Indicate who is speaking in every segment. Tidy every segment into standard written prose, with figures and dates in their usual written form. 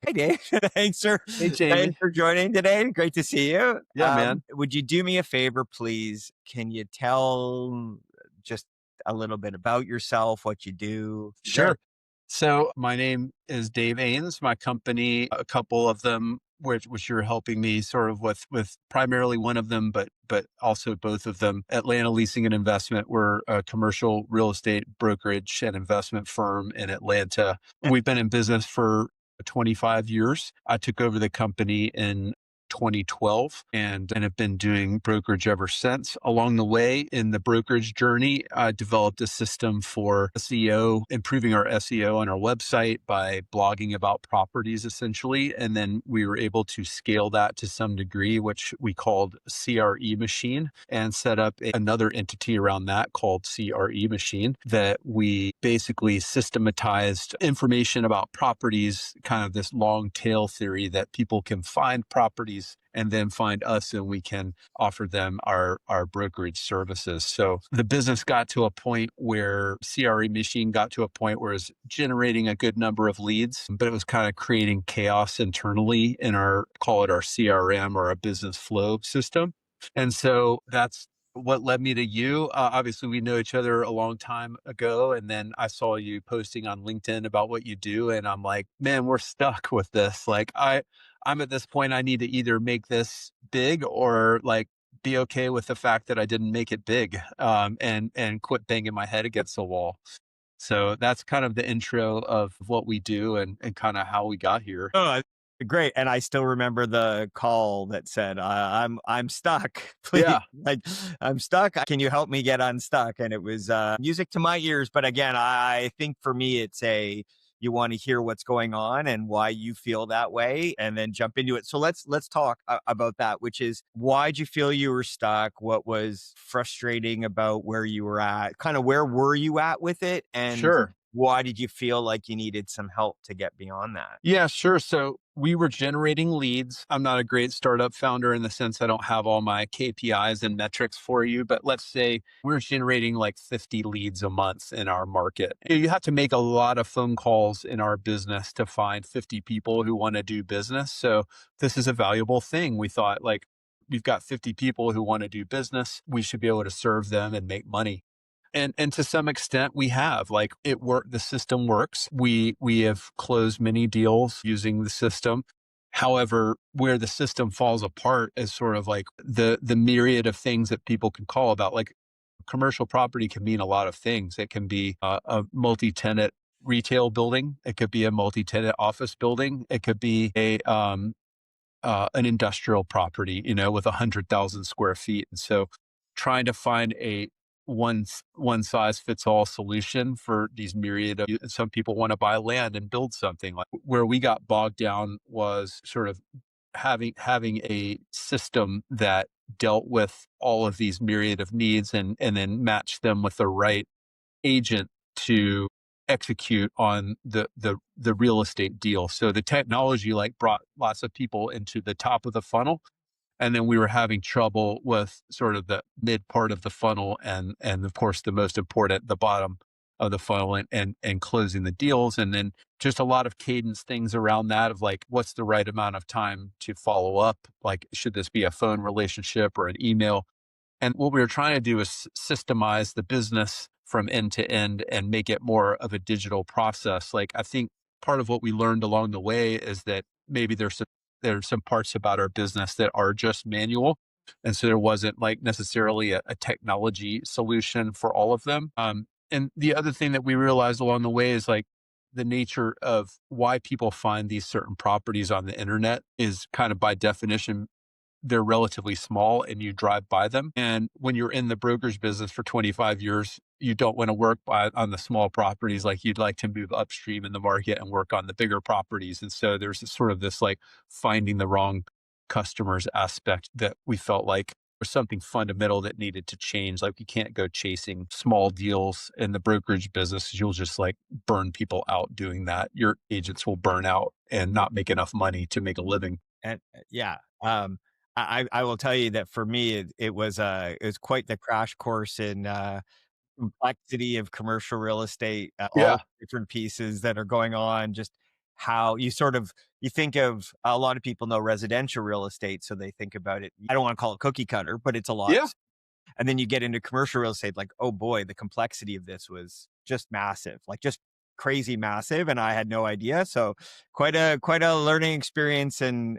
Speaker 1: Hey, Dave. Thanks for
Speaker 2: Hey,
Speaker 1: thanks
Speaker 2: Jamie.
Speaker 1: for joining today. Great to see you.
Speaker 2: Yeah, man.
Speaker 1: Would you do me a favor, please? Can you tell just a little bit about yourself, what you do?
Speaker 2: Sure.
Speaker 1: Great.
Speaker 2: So my name is Dave Aynes. My company, a couple of them, which you're helping me sort of with primarily one of them, but also both of them. Atlanta Leasing and Investment. We're a commercial real estate brokerage and investment firm in Atlanta. We've been in business for 25 years. I took over the company in 2012 and have been doing brokerage ever since. Along the way in the brokerage journey, I developed a system for SEO, improving our SEO on our website by blogging about properties essentially. And then we were able to scale that to some degree, which we called CRE Machine, and set up another entity around that called CRE Machine that we basically systematized information about properties, kind of this long tail theory that people can find properties and then find us and we can offer them our brokerage services. So the business got to a point where CRE Machine got to a point where it's generating a good number of leads, but it was kind of creating chaos internally in call it our CRM or our business flow system. And so that's what led me to you. Obviously, we know each other a long time ago. And then I saw you posting on LinkedIn about what you do. And I'm like, man, we're stuck with this. I'm at this point, I need to either make this big or like be okay with the fact that I didn't make it big, and quit banging my head against the wall. So that's kind of the intro of what we do and kind of how we got here.
Speaker 1: Oh, great. And I still remember the call that said, I'm stuck. Please,
Speaker 2: Yeah.
Speaker 1: like, I'm stuck. Can you help me get unstuck?" And it was music to my ears. But again, I think for me, it's you want to hear what's going on and why you feel that way, and then jump into it. So let's talk about that, which is, why'd you feel you were stuck? What was frustrating about where you were at? Kind of where were you at with it? And
Speaker 2: Sure.
Speaker 1: why did you feel like you needed some help to get beyond that?
Speaker 2: Yeah, sure. So we were generating leads. I'm not a great startup founder in the sense I don't have all my KPIs and metrics for you, but let's say we're generating like 50 leads a month in our market. You have to make a lot of phone calls in our business to find 50 people who want to do business. So this is a valuable thing. We thought like, we've got 50 people who want to do business. We should be able to serve them and make money. And to some extent we have, like, the system works. We have closed many deals using the system. However, where the system falls apart is sort of like the myriad of things that people can call about. Like, commercial property can mean a lot of things. It can be a multi-tenant retail building. It could be a multi-tenant office building. It could be an industrial property, with 100,000 square feet. And so trying to find a one size fits all solution for these myriad of, some people want to buy land and build something. Like, where we got bogged down was sort of having a system that dealt with all of these myriad of needs and then matched them with the right agent to execute on the real estate deal. So the technology like brought lots of people into the top of the funnel, and then we were having trouble with sort of the mid part of the funnel and of course the most important, the bottom of the funnel, and closing the deals. And then just a lot of cadence things around that of like, what's the right amount of time to follow up? Like, should this be a phone relationship or an email? And what we were trying to do is systemize the business from end to end and make it more of a digital process. Like, I think part of what we learned along the way is that maybe there's some parts about our business that are just manual. And so there wasn't like necessarily a technology solution for all of them. And the other thing that we realized along the way is like, the nature of why people find these certain properties on the internet is kind of by definition they're relatively small and you drive by them. And when you're in the brokerage business for 25 years, you don't want to work on the small properties. Like, you'd like to move upstream in the market and work on the bigger properties. And so there's this like finding the wrong customers aspect that we felt like was something fundamental that needed to change. Like, you can't go chasing small deals in the brokerage business. You'll just like burn people out doing that. Your agents will burn out and not make enough money to make a living.
Speaker 1: And yeah, I will tell you that for me, it was quite the crash course in complexity of commercial real estate, all
Speaker 2: Yeah.
Speaker 1: the different pieces that are going on. Just how you sort of you think of a lot of people know residential real estate, so they think about it. I don't want to call it cookie cutter, but it's a lot.
Speaker 2: Yeah,
Speaker 1: And then you get into commercial real estate, like, oh boy, the complexity of this was just massive, like just crazy massive, and I had no idea. So quite a learning experience, and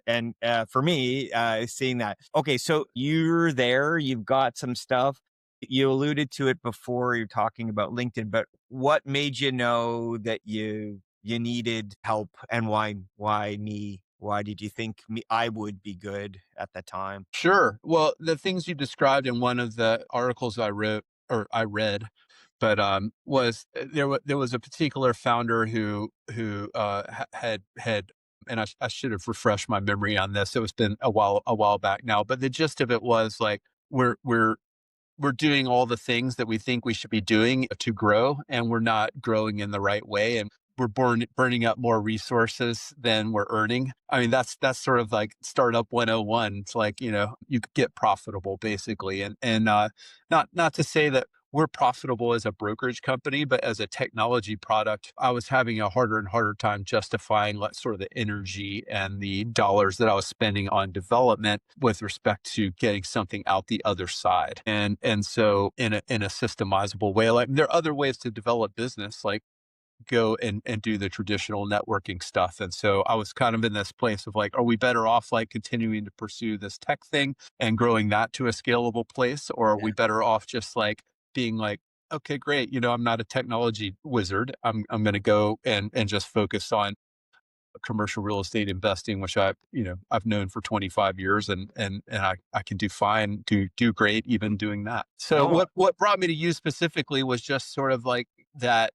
Speaker 1: for me, seeing that. Okay, so you're there, you've got some stuff. You alluded to it before. You're talking about LinkedIn, but what made you know that you needed help, and why me? Why did you think me I would be good at the time?
Speaker 2: sure. Well, the things you described in one of the articles I wrote or I read, but was there was a particular founder who had and I should have refreshed my memory on this. It was been a while back now, but the gist of it was like we're we're we're doing all the things that we think we should be doing to grow, and we're not growing in the right way. And we're burning up more resources than we're earning. I mean, that's sort of like startup 101. It's like, you could get profitable basically. And not to say that we're profitable as a brokerage company, but as a technology product, I was having a harder and harder time justifying like sort of the energy and the dollars that I was spending on development with respect to getting something out the other side. And so in a systemizable way, like there are other ways to develop business, like go and do the traditional networking stuff. And so I was kind of in this place of like, are we better off like continuing to pursue this tech thing and growing that to a scalable place? Or are we better off just like being like, okay, great. I'm not a technology wizard. I'm going to go and just focus on commercial real estate investing, which I've known for 25 years, and I can do fine, do great even doing that. So
Speaker 1: No,
Speaker 2: what brought me to you specifically was just sort of like that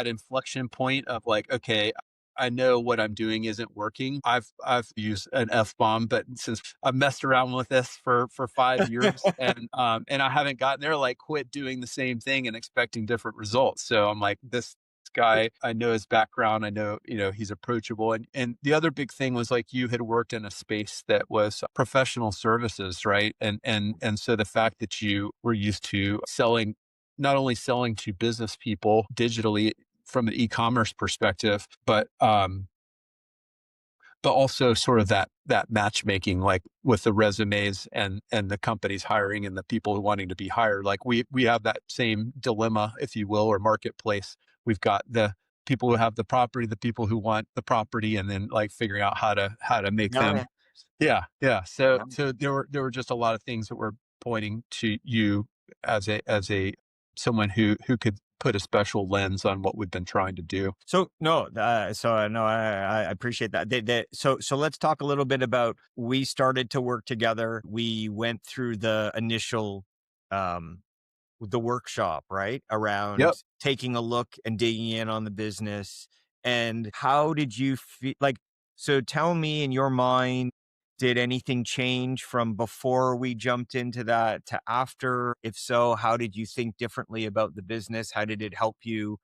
Speaker 2: inflection point of like, okay, I know what I'm doing isn't working. I've used an F bomb, but since I've messed around with this for 5 years, and I haven't gotten there, like quit doing the same thing and expecting different results. So I'm like, this guy. I know his background. I know, he's approachable. And the other big thing was like you had worked in a space that was professional services, right? And so the fact that you were used to selling, not only selling to business people digitally from an e-commerce perspective, but also sort of that matchmaking, like with the resumes and the companies hiring and the people wanting to be hired. Like we have that same dilemma, if you will, or marketplace. We've got the people who have the property, the people who want the property, and then like figuring out how to make
Speaker 1: no, yeah,
Speaker 2: them. Yeah, yeah. So
Speaker 1: no.
Speaker 2: so there were just a lot of things that were pointing to you as a someone who could put a special lens on what we've been trying to do.
Speaker 1: So no, no, I appreciate that. So let's talk a little bit about we started to work together. We went through the initial um the workshop, right?
Speaker 2: Yep.
Speaker 1: Around taking a look and digging in on the business. And how did you feel like, so tell me in your mind, did anything change from before we jumped into that to after? If so, how did you think differently about the business? How did it help you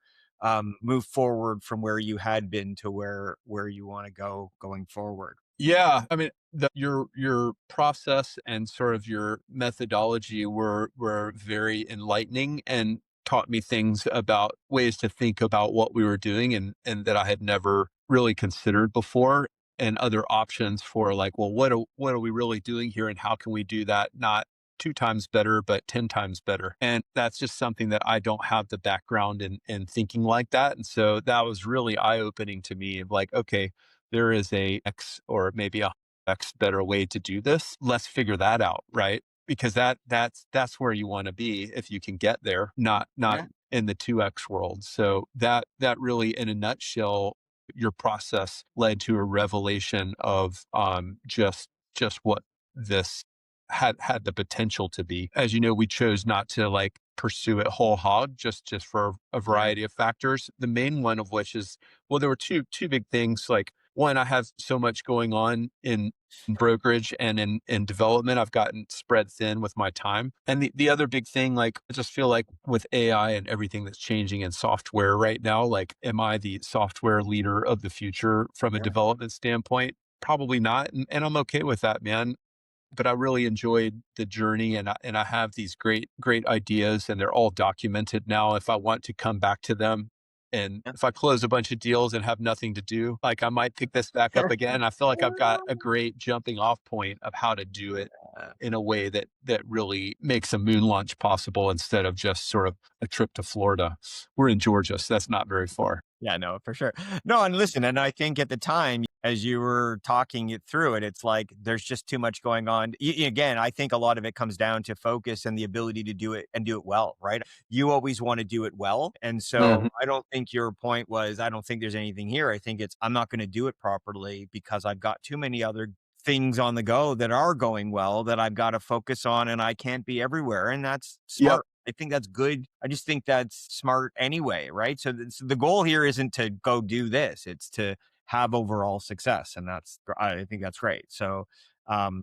Speaker 1: move forward from where you had been to where you want to go going forward?
Speaker 2: Yeah, I mean, your process and sort of your methodology were very enlightening and taught me things about ways to think about what we were doing and that I had never really considered before, and other options for like, well, what are we really doing here and how can we do that not two times better but 10 times better. And that's just something that I don't have the background in thinking like that. And so that was really eye opening to me of like, okay, there is a X or maybe a X better way to do this. Let's figure that out, right? Because that's where you want to be if you can get there, not
Speaker 1: Yeah.
Speaker 2: in the 2X world. So that really in a nutshell, your process led to a revelation of just what this had the potential to be. As you know, we chose not to like pursue it whole hog just for a
Speaker 1: Yeah.
Speaker 2: variety of factors. The main one of which is, well, there were two big things. Like one, I have so much going on in brokerage and in development. I've gotten spread thin with my time. And the other big thing, like I just feel like with AI and everything that's changing in software right now, like am I the software leader of the future from a
Speaker 1: Yeah.
Speaker 2: development standpoint? Probably not. And I'm okay with that, man, but I really enjoyed the journey, and I have these great ideas and they're all documented now. If I want to come back to them And
Speaker 1: Yeah.
Speaker 2: if I close a bunch of deals and have nothing to do, like I might pick this back up again. I feel like I've got a great jumping off point of how to do it in a way that really makes a moon launch possible instead of just sort of a trip to Florida. We're in Georgia, so that's not very far.
Speaker 1: Yeah, no, for sure. No, and listen, and I think at the time, as you were talking it through it, it's like there's just too much going on. Again, I think a lot of it comes down to focus and the ability to do it and do it well, right? You always want to do it well. And so
Speaker 2: Mhm.
Speaker 1: I don't think your point was, I don't think there's anything here. I think it's, I'm not going to do it properly because I've got too many other things on the go that are going well that I've got to focus on and I can't be everywhere. And that's
Speaker 2: Yep.
Speaker 1: smart. I think that's good. I just think that's smart anyway, right? So, the goal here isn't to go do this; it's to have overall success, and I think that's great. So, um,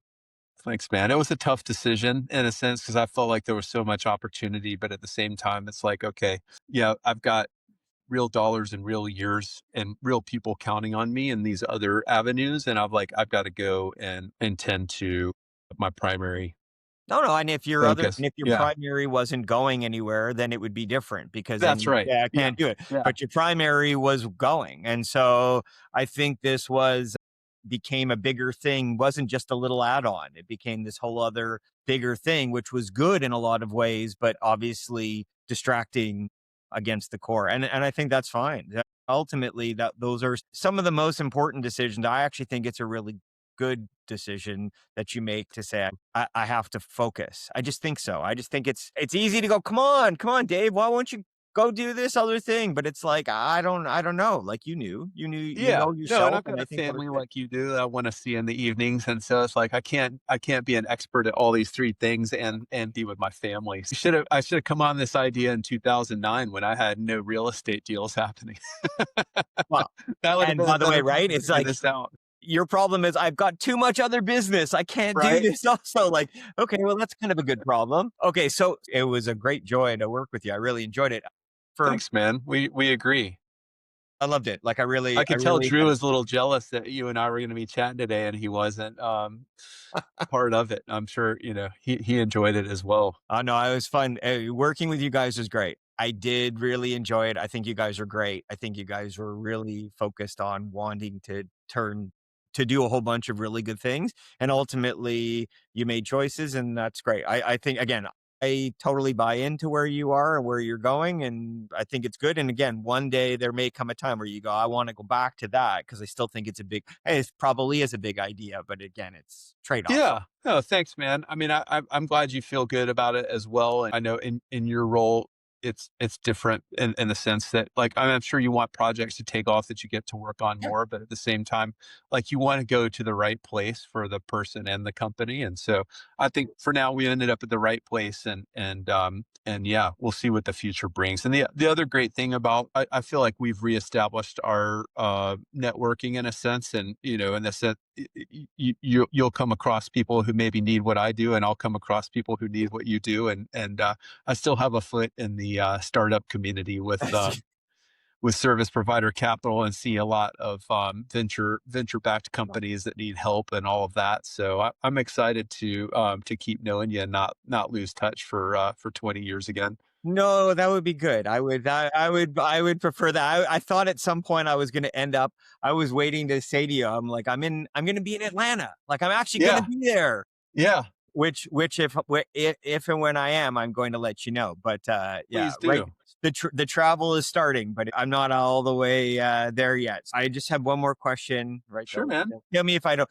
Speaker 2: Thanks, man. It was a tough decision in a sense because I felt like there was so much opportunity, but at the same time, it's like, okay, yeah, I've got real dollars and real years and real people counting on me in these other avenues. And I've got to go and intend to my primary
Speaker 1: no,
Speaker 2: focus.
Speaker 1: and if your
Speaker 2: Yeah,
Speaker 1: primary wasn't going anywhere, then it would be different because then
Speaker 2: that's
Speaker 1: you
Speaker 2: right.
Speaker 1: say, "I
Speaker 2: Yeah,
Speaker 1: can't do it."
Speaker 2: yeah.
Speaker 1: But your primary was going, and so I think this was became a bigger thing, wasn't just a little add-on. It became this whole other bigger thing, which was good in a lot of ways, but obviously distracting against the core. And I think that's fine. Ultimately, that those are some of the most important decisions. I actually think it's a really good decision that you make to say, I have to focus. I just think so. I just think it's easy to go, come on, Dave, why won't you go do this other thing? But it's like, I don't know. Like you
Speaker 2: Yeah.
Speaker 1: know
Speaker 2: No, and
Speaker 1: yourself,
Speaker 2: I've
Speaker 1: and
Speaker 2: got
Speaker 1: I
Speaker 2: a
Speaker 1: think that was
Speaker 2: family
Speaker 1: good.
Speaker 2: like you do that I want to see in the evenings. And so it's like I can't be an expert at all these three things and be with my family. I should have come on this idea in 2009 when I had no real estate deals happening.
Speaker 1: Well,
Speaker 2: That would have
Speaker 1: and
Speaker 2: been a
Speaker 1: by the way,
Speaker 2: better time
Speaker 1: right?
Speaker 2: to
Speaker 1: It's
Speaker 2: figure
Speaker 1: like
Speaker 2: this out.
Speaker 1: your problem is I've got too much other business. I can't do
Speaker 2: Right?
Speaker 1: this also. Like, okay, well, that's kind of a good problem. Okay, so it was a great joy to work with you. I really enjoyed it. For
Speaker 2: Thanks, man. We agree.
Speaker 1: I loved it. Like
Speaker 2: I
Speaker 1: I
Speaker 2: could tell
Speaker 1: really
Speaker 2: Drew
Speaker 1: had
Speaker 2: is a little jealous that you and I were going to be chatting today and he wasn't part of it. I'm sure, he enjoyed it as well.
Speaker 1: no, it was fun. Working with you guys was great. I did really enjoy it. I think you guys are great. I think you guys were really focused on wanting to do a whole bunch of really good things, and ultimately you made choices, and that's great. I think again, I totally buy into where you are and where you're going, and I think it's good. And again, one day there may come a time where you go, I want to go back to that because I still think it's a big. Hey, it probably is a big idea, but again, it's trade offs.
Speaker 2: Yeah. No, thanks, man. I mean, I'm glad you feel good about it as well. And I know in your role, it's different in the sense that like I'm sure you want projects to take off that you get to work on more, but at the same time, like you want to go to the right place for the person and the company. And so I think for now we ended up at the right place and yeah, we'll see what the future brings. And the other great thing about I feel like we've reestablished our networking in a sense, and in the sense you'll come across people who maybe need what I do, and I'll come across people who need what you do, and I still have a foot in the startup community with service provider capital, and see a lot of venture backed companies that need help and all of that. So I'm excited to keep knowing you and not lose touch for 20 years again.
Speaker 1: No, that would be good. I would prefer that. I thought at some point I was going to end up. I was waiting to say to you, I'm like, I'm going to be in Atlanta. Like, I'm actually going to
Speaker 2: Yeah,
Speaker 1: be there.
Speaker 2: yeah,
Speaker 1: Which if and when I am, I'm going to let you know. But yeah,
Speaker 2: please
Speaker 1: right.
Speaker 2: do.
Speaker 1: The travel is starting, but I'm not all the way there yet. I just have one more question. Right.
Speaker 2: Sure,
Speaker 1: Though,
Speaker 2: man.
Speaker 1: tell me if I don't.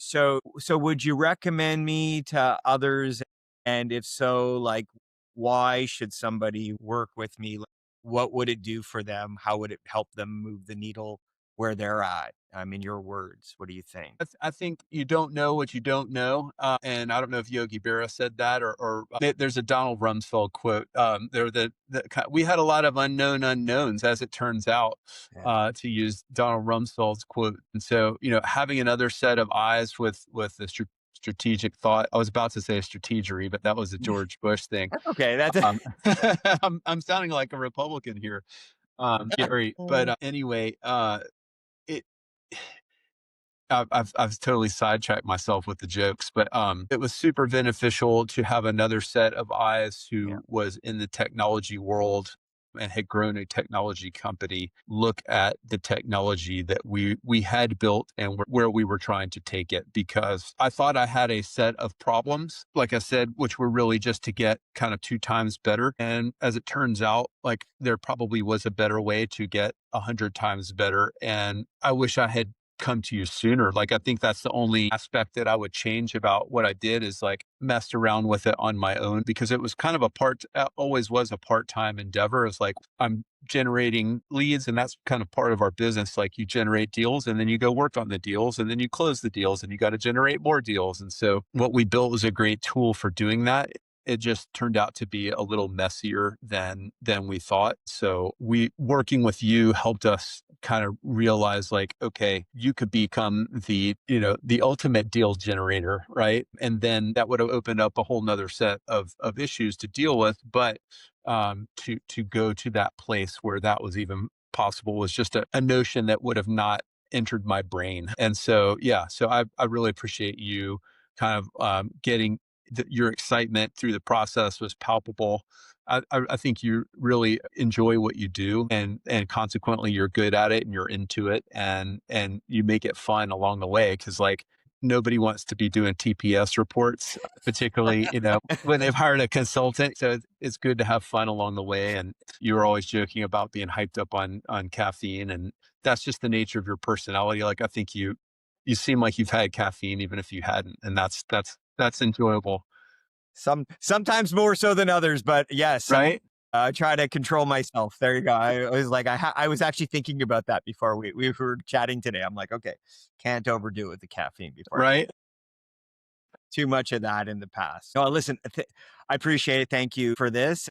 Speaker 1: So would you recommend me to others? And if so, like, why should somebody work with me? Like, what would it do for them? How would it help them move the needle where they're at? I mean, your words. What do you think?
Speaker 2: I think you don't know what you don't know, and I don't know if Yogi Berra said that or there's a Donald Rumsfeld quote. We had a lot of unknown unknowns, as it turns out,
Speaker 1: Yeah.
Speaker 2: to use Donald Rumsfeld's quote. And so, having another set of eyes with the strategic thought. I was about to say strategery, but that was a George Bush thing.
Speaker 1: That's okay. That's
Speaker 2: Um, I'm sounding like a Republican here, Gary. But anyway, it I've totally sidetracked myself with the jokes, but it was super beneficial to have another set of eyes
Speaker 1: yeah.
Speaker 2: who was in the technology world and had grown a technology company look at the technology that we had built and where we were trying to take it, because I thought I had a set of problems, like I said, which were really just to get kind of 2 times better. And as it turns out, like there probably was a better way to get 100 times better. And I wish I had come to you sooner. Like, I think that's the only aspect that I would change about what I did, is like messed around with it on my own, because it was kind of always was a part-time endeavor. It's like I'm generating leads, and that's kind of part of our business. Like, you generate deals and then you go work on the deals and then you close the deals and you got to generate more deals. And so what we built was a great tool for doing that. It just turned out to be a little messier than we thought. So we working with you helped us kind of realize, like, okay, you could become the ultimate deal generator, right? And then that would have opened up a whole nother set of issues to deal with. But to go to that place where that was even possible was just a notion that would have not entered my brain. And so, yeah, so I really appreciate you kind of getting your excitement through the process was palpable. I think you really enjoy what you do, and consequently you're good at it and you're into it, and you make it fun along the way, because like nobody wants to be doing TPS reports, particularly when they've hired a consultant. So it's good to have fun along the way. And you were always joking about being hyped up on caffeine, and that's just the nature of your personality. Like, I think you seem like you've had caffeine even if you hadn't, and that's enjoyable,
Speaker 1: Sometimes more so than others, but yes,
Speaker 2: right?
Speaker 1: I try to control myself. There you go. I was like, I was actually thinking about that before we were chatting today. I'm like, okay, can't overdo it with the caffeine before.
Speaker 2: Right?
Speaker 1: Too much of that in the past. No, listen, I appreciate it. Thank you for this.